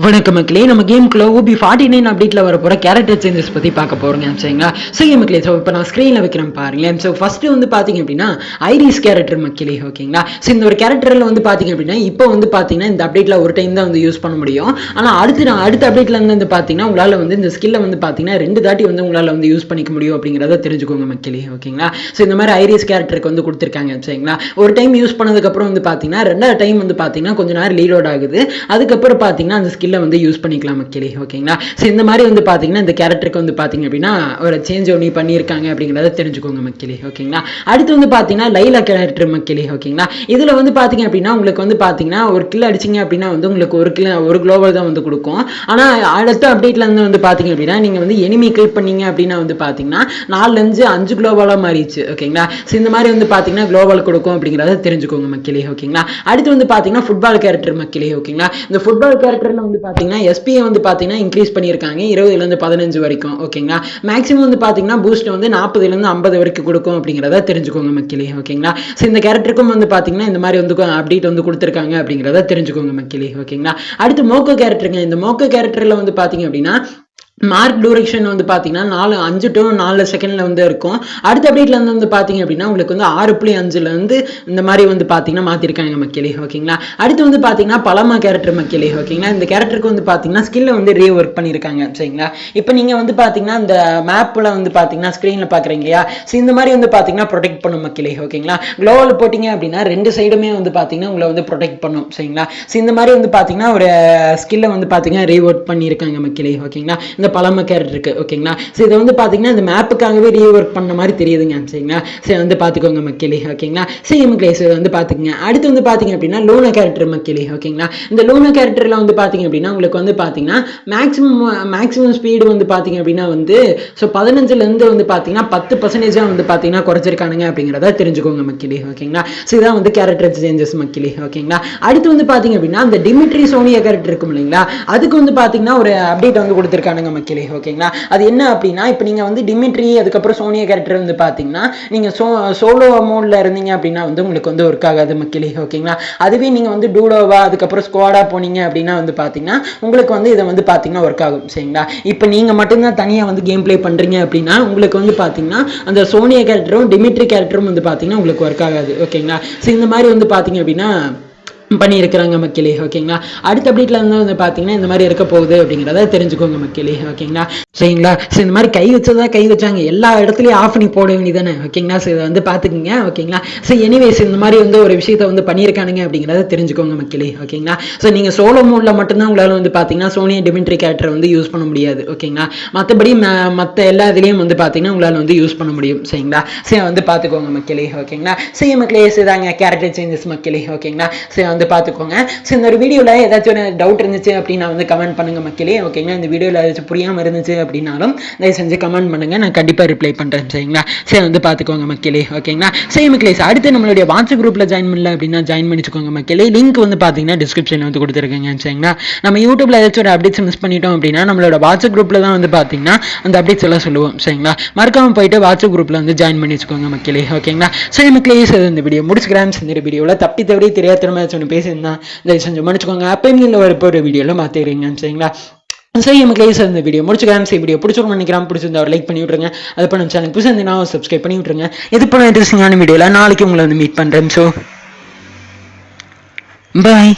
வணக்கம் மக்களே, நம்ம கேமுக்குள்ள OB49 அப்டேட்ல வர போற கேரக்டர் சேஞ்சஸ் பத்தி பார்க்க போறோங்க. சரிங்களா? சரி மக்களே, ஸோ இப்போ நான் ஸ்க்ரீன்ல வைக்கிறேன் பாருங்களேன். ஸோ ஃபர்ஸ்ட் வந்து பாத்தீங்க அப்படின்னா ஐரிஸ் கேரக்டர் மக்களே, ஓகேங்களா? ஸோ இந்த ஒரு கேரக்டர்ல வந்து பாத்தீங்க அப்படின்னா இப்போ வந்து பாத்தீங்கன்னா இந்த அப்டேட்ல ஒரு டைம் தான் வந்து யூஸ் பண்ண முடியும். ஆனா அடுத்த அப்டேட்ல வந்து பாத்தீங்கன்னா உங்களால வந்து இந்த ஸ்கில்ல வந்து பாத்தீங்கன்னா 2 தாட்டி வந்து உங்களால வந்து யூஸ் பண்ணிக்க முடியும் அப்படிங்கறத தெரிஞ்சுக்கோங்க மக்களே, ஓகேங்களா? ஸோ இந்த மாதிரி ஐரிஸ் கேரக்டருக்கு வந்து கொடுத்துருக்காங்க. சரிங்களா? ஒரு டைம் யூஸ் பண்ணதுக்கு அப்புறம் வந்து பாத்தீங்கன்னா 2வது டைம் வந்து பாத்தீங்கன்னா கொஞ்ச நேரம் ரீலோட் ஆகுது. அதுக்கப்புறம் பாத்தீங்கன்னா அந்த ஸ்கில்ல வந்து யூஸ் பண்ணிக்கலாம் மக்களே, ஓகேங்களா? ஸோ இந்த மாதிரி வந்து பாத்தீங்கன்னா இந்த கேரக்டருக்கு வந்து பாத்தீங்க அப்படின்னா ஒரு சேஞ்ச் ஒன்று பண்ணியிருக்காங்க அப்படிங்கிறத தெரிஞ்சுக்கோங்க மக்களே, ஓகேங்களா? அடுத்து வந்து பாத்தீங்கன்னா லைலா கேரக்டர் மக்களே, ஓகேங்களா? இதுல வந்து பாத்தீங்க அப்படின்னா உங்களுக்கு வந்து பாத்தீங்கன்னா ஒரு கில் அடிச்சிங்க அப்படின்னா வந்து உங்களுக்கு ஒரு குளோவல் தான் வந்து கொடுக்கும். ஆனா அடுத்த அப்டேட்ல இருந்து வந்து பாத்தீங்க அப்படின்னா நீங்க வந்து எனிமி கில் பண்ணீங்க அப்படின்னா வந்து பாத்தீங்கன்னா 4-5 குளோவலா மாறிடுச்சு, ஓகேங்களா? ஸோ இந்த மாதிரி வந்து பாத்தீங்கன்னா குளோவல் கொடுக்கும் அப்படிங்கிறத தெரிஞ்சுக்கோங்க மக்களே, ஓகேங்களா? அடுத்து வந்து பாத்தீங்கன்னா ஃபுட்பால் கேரக்டர் மக்களே, ஓகேங்களா? இந்த ஃபுட்பால் கேரக்டர்ல வந்து பாத்தீங்கன்னா SP வந்து பாத்தீங்கன்னா இன்க்ரீஸ் பண்ணியிருக்காங்க 20 15 வரைக்கும், ஓகேங்களா? மேக்ஸிமம் வந்து பாத்தீங்கன்னா பூஸ்ட் வந்து 40 50 வரைக்கும் கொடுக்கும் அப்படிங்கிறத தெரிஞ்சுக்கோங்க மக்களே, ஓகேங்களா? ஸோ இந்த கேரக்டருக்கும் வந்து பாத்தீங்கன்னா இந்த மாதிரி வந்து அப்டேட் வந்து கொடுத்துருக்காங்க அப்படிங்கிறத தெரிஞ்சுக்கோங்க மக்களே, ஓகேங்களா? அடுத்து மோக்கோ கேரக்டருங்க. இந்த மோக்கோ கேரக்டர்ல வந்து பாத்தீங்க அப்படின்னா மார்க் டூரேஷன் வந்து பார்த்தீங்கன்னா 5 to 4 செகண்ட்ல வந்து இருக்கும். அடுத்த அப்டேட்ல வந்து பார்த்தீங்க அப்படின்னா உங்களுக்கு வந்து 6.5ல இருந்து இந்த மாதிரி வந்து பார்த்தீங்கன்னா மாற்றிருக்காங்க மக்களே, ஓகேங்களா? அடுத்து வந்து பார்த்தீங்கன்னா பலமா கேரக்டர் மக்களே, ஓகேங்களா? இந்த கேரக்டருக்கு வந்து பார்த்தீங்கன்னா ஸ்கில்ல வந்து ரீஒர்க் பண்ணியிருக்காங்க. சரிங்களா? இப்போ நீங்கள் வந்து பார்த்தீங்கன்னா இந்த மேப்பில் வந்து பார்த்தீங்கன்னா ஸ்க்ரீனில் பார்க்குறீங்க இல்லையா? ஸோ இந்த மாதிரி வந்து பார்த்தீங்கன்னா ப்ரொடெக்ட் பண்ணும் மக்களே, ஓகேங்களா? க்ளோவல் போட்டிங்க அப்படின்னா 2 சைடுமே வந்து பார்த்தீங்கன்னா உங்களை வந்து ப்ரொடெக்ட் பண்ணும். சரிங்களா? ஸோ இந்த மாதிரி வந்து பார்த்தீங்கன்னா ஒரு ஸ்கில்லை வந்து பார்த்தீங்கன்னா ரீஒர்க் பண்ணியிருக்காங்க மக்களே, ஓகேங்களா? பலம கேரக்டர் இருக்கு, ஓகேங்களா? ஸோ இதை வந்து பாத்தீங்கன்னா இந்த மேப்புக்காகவே ரீஒர்க் பண்ண மாதிரி தெரியுதுங்க. சரிங்களா? சரி வந்து பாத்துக்கோங்க மக்களே, ஓகேங்களா? சரி மக்களே, வந்து பாத்துக்கங்க. அடுத்து வந்து பாத்தீங்க அப்படின்னா லூனா கேரக்டர் மக்களே, ஓகேங்களா? இந்த லூனா கேரக்டர்ல வந்து பாத்தீங்க அப்படின்னா உங்களுக்கு வந்து பாத்தீங்கன்னா மேக்ஸிமம் ஸ்பீடு வந்து பாத்தீங்க அப்படின்னா வந்து 15ல இருந்து வந்து பாத்தீங்கன்னா 10% வந்து பாத்தீங்கன்னா குறைச்சிருக்கானுங்க அப்படிங்கிறத தெரிஞ்சுக்கோங்க மக்களே, ஓகேங்களா? ஸோ இதான் வந்து கேரக்டர் சேஞ்சஸ் மக்களே, ஓகேங்களா? அடுத்து வந்து பாத்தீங்க அப்படின்னா அந்த டிமிட்ரி சோனியா கேரக்டர் இருக்கும் இல்லைங்களா? அதுக்கு வந்து பாத்தீங்கன்னா ஒரு அப்டேட் வந்து கொடுத்துருக்கானுங்க மக்களே, ஓகேங்களா? அது என்ன அப்படின்னா இப்போ நீங்க வந்து டிமிட்ரி அதுக்கப்புறம் சோனியா கேரக்டர் வந்து பாத்தீங்கன்னா நீங்க சோலோ மோட்ல இருந்தீங்க அப்படின்னா வந்து உங்களுக்கு வந்து ஒர்க் ஆகாது மக்களே, ஓகேங்களா? அதுவே நீங்க வந்து டூடோவா அதுக்கப்புறம் ஸ்குவாடா போனீங்க அப்படின்னா வந்து பாத்தீங்கன்னா உங்களுக்கு வந்து இதை வந்து பாத்தீங்கன்னா ஒர்க் ஆகும். சரிங்களா? இப்போ நீங்க மட்டும்தான் தனியா வந்து கேம் பிளே பண்றீங்க அப்படின்னா உங்களுக்கு வந்து பாத்தீங்கன்னா அந்த சோனியா கேரக்டரும் டிமிட்ரி கேரக்டரும் வந்து பாத்தீங்கன்னா உங்களுக்கு ஒர்க் ஆகாது, ஓகேங்களா? ஸோ இந்த மாதிரி வந்து பாத்தீங்க அப்படின்னா பண்ணியிருக்கிறாங்க மக்களே, ஓகேங்களா? அடுத்த அப்டேட்ல வந்து பாத்தீங்கன்னா இந்த மாதிரி இருக்க போகுது அப்படிங்கிறத தெரிஞ்சுக்கோங்க மக்களே, ஓகேங்களா? சரிங்களா? ஸோ இந்த மாதிரி கை வச்சாங்க எல்லா இடத்துலயும் ஆஃப் பண்ணி போட வேண்டியதானே, ஓகேங்களா? ஸோ இதை வந்து பாத்துக்கங்க, ஓகேங்களா? ஸோ எனிவேஸ் இந்த மாதிரி வந்து ஒரு விஷயத்த வந்து பண்ணியிருக்கானுங்க அப்படிங்கிறத தெரிஞ்சுக்கோங்க மக்களே, ஓகேங்களா? ஸோ நீங்க சோலோ மோட்ல மட்டும்தான் உங்களால வந்து பாத்தீங்கன்னா சோனியா டிமிட்ரி கேரக்டர் வந்து யூஸ் பண்ண முடியாது, ஓகேங்களா? மற்றபடி மற்ற எல்லா இதுலயும் வந்து பாத்தீங்கன்னா உங்களால வந்து யூஸ் பண்ண முடியும். சரிங்களா? சரி வந்து பாத்துக்கோங்க மக்களே, ஓகேங்களா? சரி மக்களே, சரிதாங்க கேரக்டர் சேஞ்சஸ் மக்களே, ஓகேங்களா? சரி வந்து பாத்துக்கோங்க. ஸோ இந்த ஒரு வீடியோல ஏதாச்சும் ஒரு டவுட் இருந்துச்சு அப்படின்னா வந்து கமெண்ட் பண்ணுங்க மக்களே, ஓகேங்களா? இந்த வீடியோல ஏதாச்சும் புரியாம இருந்துச்சு அப்படின்னாலும் தயவு செஞ்சு கமெண்ட் பண்ணுங்க, நான் கண்டிப்பா ரிப்ளை பண்றேன். சரிங்களா? சரி வந்து பாத்துக்கோங்க மக்களே, ஓகேங்களா? சரி மக்களே, அடுத்து நம்மளுடைய வாட்ஸ்அப் குரூப்ல ஜாயின் பண்ணல அப்படின்னா ஜாயின் பண்ணிச்சுக்கோங்க மக்களே. லிங்க் வந்து பாத்தீங்கன்னா டிஸ்கிரிப்ஷன்ல வந்து கொடுத்துருக்கேங்க. சரிங்களா? நம்ம யூடியூப்ல ஏதாச்சும் ஒரு அப்டேட்ஸ் மிஸ் பண்ணிட்டோம் அப்படின்னா நம்மளோட வாட்ஸ்அப் குரூப்ல தான் வந்து பாத்தீங்கன்னா அந்த அப்டேட்ஸ் எல்லாம் சொல்லுவோம். சரிங்களா? மறக்காம போயிட்டு வாட்ஸ்அப் குரூப்ல வந்து ஜாயின் பண்ணிச்சுக்கோங்க மக்களே, ஓகேங்களா? சரி மக்களே, இந்த வீடியோ முடிச்சுக்கிறேன். இந்த வீடியோல தப்பி தவறி தெரியாத பேசியிருந்தேன், தயவு செஞ்சு மன்னிச்சுக்கோங்க. அப்பயும் ஒரு வீடியோல மாத்திடுறீங்க. சரிங்களா? சரி மக்களே, இந்த வீடியோ முடிச்சுக்கிறேன். சரி வீடியோ பிடிச்சிருக்கும் நினைக்கிறேன். பிடிச்சிருந்தா ஒரு லைக் பண்ணி விட்டுருங்க. அது பண்ண சேனல் புதுசா சப்ஸ்கிரைப் பண்ணி விட்டுருங்க. இது போல இன்ட்ரெஸ்டிங்கான வீடியோல நாளைக்கு உங்களை வந்து மீட் பண்றேன். So bye.